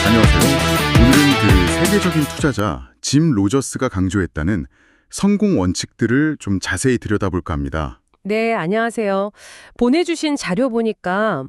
안녕하세요. 오늘은 그 세계적인 투자자 짐 로저스가 강조했다는 성공 원칙들을 좀 자세히 들여다볼까 합니다. 네, 안녕하세요. 보내주신 자료 보니까,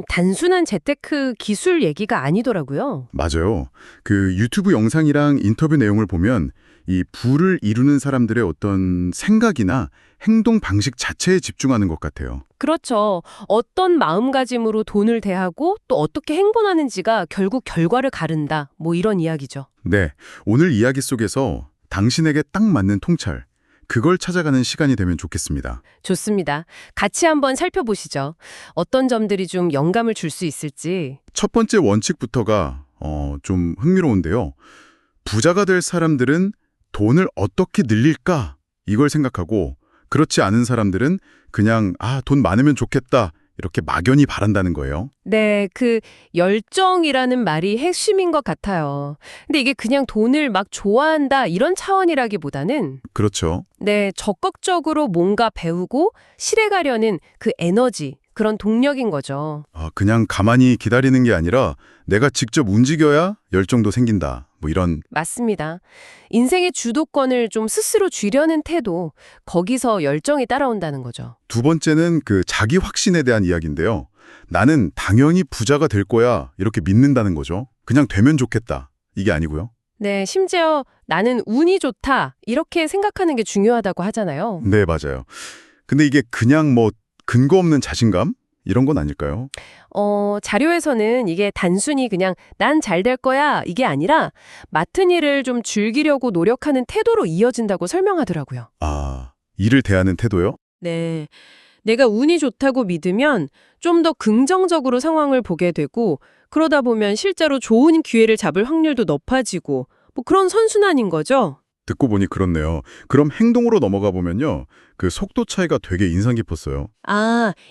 단순한 재테크 기술 얘기가 아니더라고요. 맞아요. 그 유튜브 영상이랑 인터뷰 내용을 보면 이 부를 이루는 사람들의 어떤 생각이나 행동 방식 자체에 집중하는 것 같아요. 그렇죠. 어떤 마음가짐으로 돈을 대하고 또 어떻게 행동하는지가 결국 결과를 가른다. 뭐 이런 이야기죠. 네, 오늘 이야기 속에서 당신에게 딱 맞는 통찰, 그걸 찾아가는 시간이 되면 좋겠습니다. 좋습니다. 같이 한번 살펴보시죠. 어떤 점들이 좀 영감을 줄 수 있을지. 첫 번째 원칙부터가 좀 흥미로운데요. 부자가 될 사람들은 돈을 어떻게 늘릴까? 이걸 생각하고 그렇지 않은 사람들은 그냥 돈 많으면 좋겠다. 이렇게 막연히 바란다는 거예요. 네, 그 열정이라는 말이 핵심인 것 같아요. 근데 이게 그냥 돈을 막 좋아한다 이런 차원이라기보다는 그렇죠. 네, 적극적으로 뭔가 배우고 실행하려는 그 에너지, 그런 동력인 거죠. 그냥 가만히 기다리는 게 아니라 내가 직접 움직여야 열정도 생긴다. 뭐 이런. 맞습니다. 인생의 주도권을 좀 스스로 쥐려는 태도, 거기서 열정이 따라온다는 거죠. 두 번째는 그 자기 확신에 대한 이야기인데요. 나는 당연히 부자가 될 거야. 이렇게 믿는다는 거죠. 그냥 되면 좋겠다. 이게 아니고요. 네, 심지어 나는 운이 좋다, 이렇게 생각하는 게 중요하다고 하잖아요. 네, 맞아요. 근데 이게 그냥 뭐 근거 없는 자신감? 이런 건 아닐까요? 자료에서는 이게 단순히 그냥 난 잘 될 거야, 이게 아니라 맡은 일을 좀 즐기려고 노력하는 태도로 이어진다고 설명하더라고요. 일을 대하는 태도요? 네. 내가 운이 좋다고 믿으면 좀 더 긍정적으로 상황을 보게 되고 그러다 보면 실제로 좋은 기회를 잡을 확률도 높아지고 뭐 그런 선순환인 거죠. 듣고 보니 그렇네요. 그럼 행동으로 넘어가 보면요. 그 속도 차이가 되게 인상 깊었어요.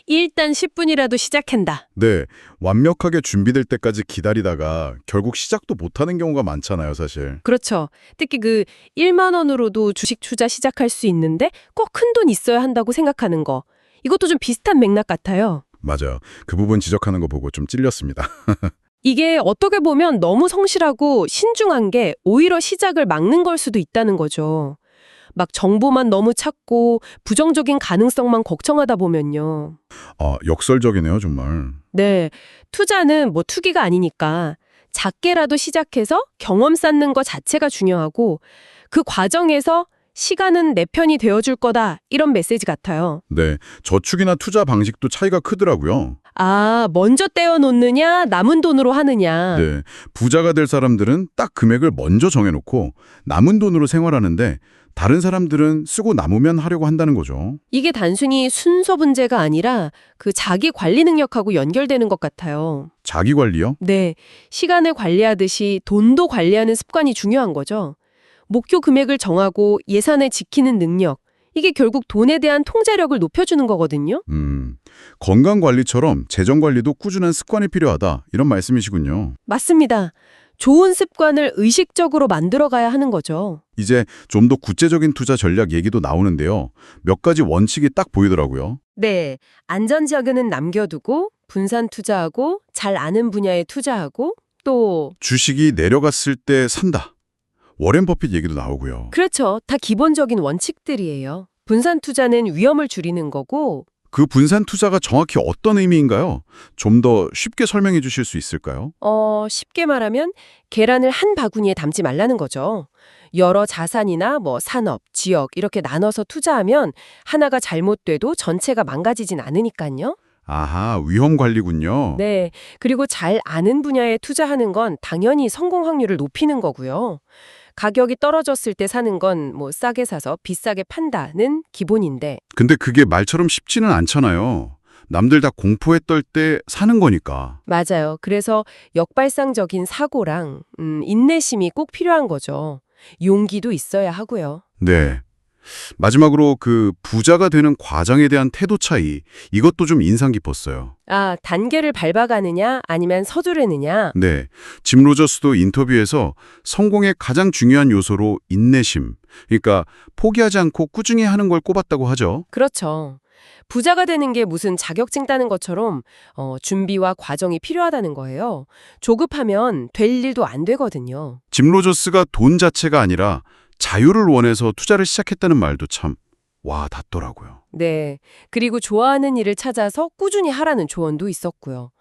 일단 10분이라도 시작한다. 네, 완벽하게 준비될 때까지 기다리다가 결국 시작도 못하는 경우가 많잖아요, 사실. 그렇죠. 특히 그 1만 원으로도 주식 투자 시작할 수 있는데 꼭 큰 돈 있어야 한다고 생각하는 거. 이것도 좀 비슷한 맥락 같아요. 맞아요. 그 부분 지적하는 거 보고 좀 찔렸습니다. 이게 어떻게 보면 너무 성실하고 신중한 게 오히려 시작을 막는 걸 수도 있다는 거죠. 막 정보만 너무 찾고 부정적인 가능성만 걱정하다 보면요. 역설적이네요, 정말. 네, 투자는 뭐 투기가 아니니까 작게라도 시작해서 경험 쌓는 것 자체가 중요하고 그 과정에서 시간은 내 편이 되어줄 거다 이런 메시지 같아요. 네, 저축이나 투자 방식도 차이가 크더라고요. 먼저 떼어놓느냐 남은 돈으로 하느냐. 네, 부자가 될 사람들은 딱 금액을 먼저 정해놓고 남은 돈으로 생활하는데 다른 사람들은 쓰고 남으면 하려고 한다는 거죠. 이게 단순히 순서 문제가 아니라 그 자기 관리 능력하고 연결되는 것 같아요. 자기 관리요? 네, 시간을 관리하듯이 돈도 관리하는 습관이 중요한 거죠. 목표 금액을 정하고 예산을 지키는 능력, 이게 결국 돈에 대한 통제력을 높여주는 거거든요. 건강 관리처럼 재정 관리도 꾸준한 습관이 필요하다. 이런 말씀이시군요. 맞습니다. 좋은 습관을 의식적으로 만들어가야 하는 거죠. 이제 좀 더 구체적인 투자 전략 얘기도 나오는데요. 몇 가지 원칙이 딱 보이더라고요. 네, 안전지역에는 남겨두고 분산 투자하고 잘 아는 분야에 투자하고 또 주식이 내려갔을 때 산다. 워렌 버핏 얘기도 나오고요. 그렇죠. 다 기본적인 원칙들이에요. 분산 투자는 위험을 줄이는 거고 그 분산 투자가 정확히 어떤 의미인가요? 좀 더 쉽게 설명해 주실 수 있을까요? 쉽게 말하면 계란을 한 바구니에 담지 말라는 거죠. 여러 자산이나 뭐 산업, 지역 이렇게 나눠서 투자하면 하나가 잘못돼도 전체가 망가지진 않으니까요. 아하, 위험 관리군요. 네. 그리고 잘 아는 분야에 투자하는 건 당연히 성공 확률을 높이는 거고요. 가격이 떨어졌을 때 사는 건 뭐 싸게 사서 비싸게 판다는 기본인데. 근데 그게 말처럼 쉽지는 않잖아요. 남들 다 공포에 떨 때 사는 거니까. 맞아요. 그래서 역발상적인 사고랑 인내심이 꼭 필요한 거죠. 용기도 있어야 하고요. 네. 마지막으로 그 부자가 되는 과정에 대한 태도 차이, 이것도 좀 인상 깊었어요. 단계를 밟아가느냐 아니면 서두르느냐. 네. 짐 로저스도 인터뷰에서 성공의 가장 중요한 요소로 인내심, 그러니까 포기하지 않고 꾸준히 하는 걸 꼽았다고 하죠. 그렇죠. 부자가 되는 게 무슨 자격증 따는 것처럼 준비와 과정이 필요하다는 거예요. 조급하면 될 일도 안 되거든요. 짐 로저스가 돈 자체가 아니라 자유를 원해서 투자를 시작했다는 말도 참 와 닿더라고요. 네. 그리고 좋아하는 일을 찾아서 꾸준히 하라는 조언도 있었고요.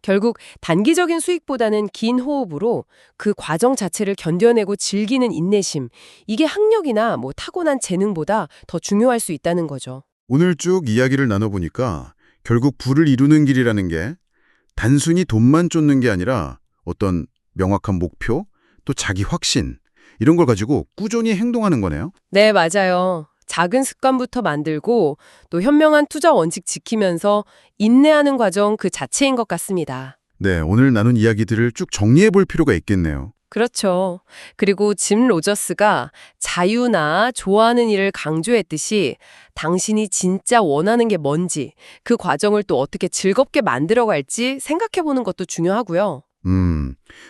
결국 단기적인 수익보다는 긴 호흡으로 그 과정 자체를 견뎌내고 즐기는 인내심, 이게 학력이나 타고난 재능보다 더 중요할 수 있다는 거죠. 오늘 쭉 이야기를 나눠보니까 결국 부를 이루는 길이라는 게 단순히 돈만 쫓는 게 아니라 어떤 명확한 목표, 또 자기 확신, 이런 걸 가지고 꾸준히 행동하는 거네요. 네, 맞아요. 작은 습관부터 만들고 또 현명한 투자 원칙 지키면서 인내하는 과정 그 자체인 것 같습니다. 네, 오늘 나눈 이야기들을 쭉 정리해 볼 필요가 있겠네요. 그렇죠. 그리고 짐 로저스가 자유나 좋아하는 일을 강조했듯이 당신이 진짜 원하는 게 뭔지, 그 과정을 또 어떻게 즐겁게 만들어갈지 생각해보는 것도 중요하고요.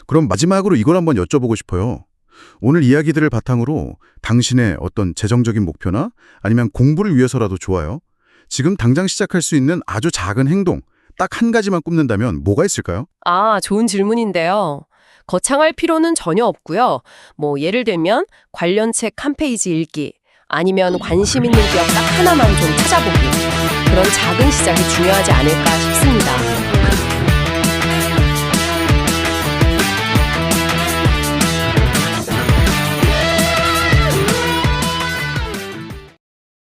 그럼 마지막으로 이걸 한번 여쭤보고 싶어요. 오늘 이야기들을 바탕으로 당신의 어떤 재정적인 목표나 아니면 공부를 위해서라도 좋아요. 지금 당장 시작할 수 있는 아주 작은 행동, 딱 한 가지만 꼽는다면 뭐가 있을까요? 아, 좋은 질문인데요. 거창할 필요는 전혀 없고요. 예를 들면 관련 책 한 페이지 읽기, 아니면 관심 있는 기업 딱 하나만 좀 찾아보기. 그런 작은 시작이 중요하지 않을까 싶습니다.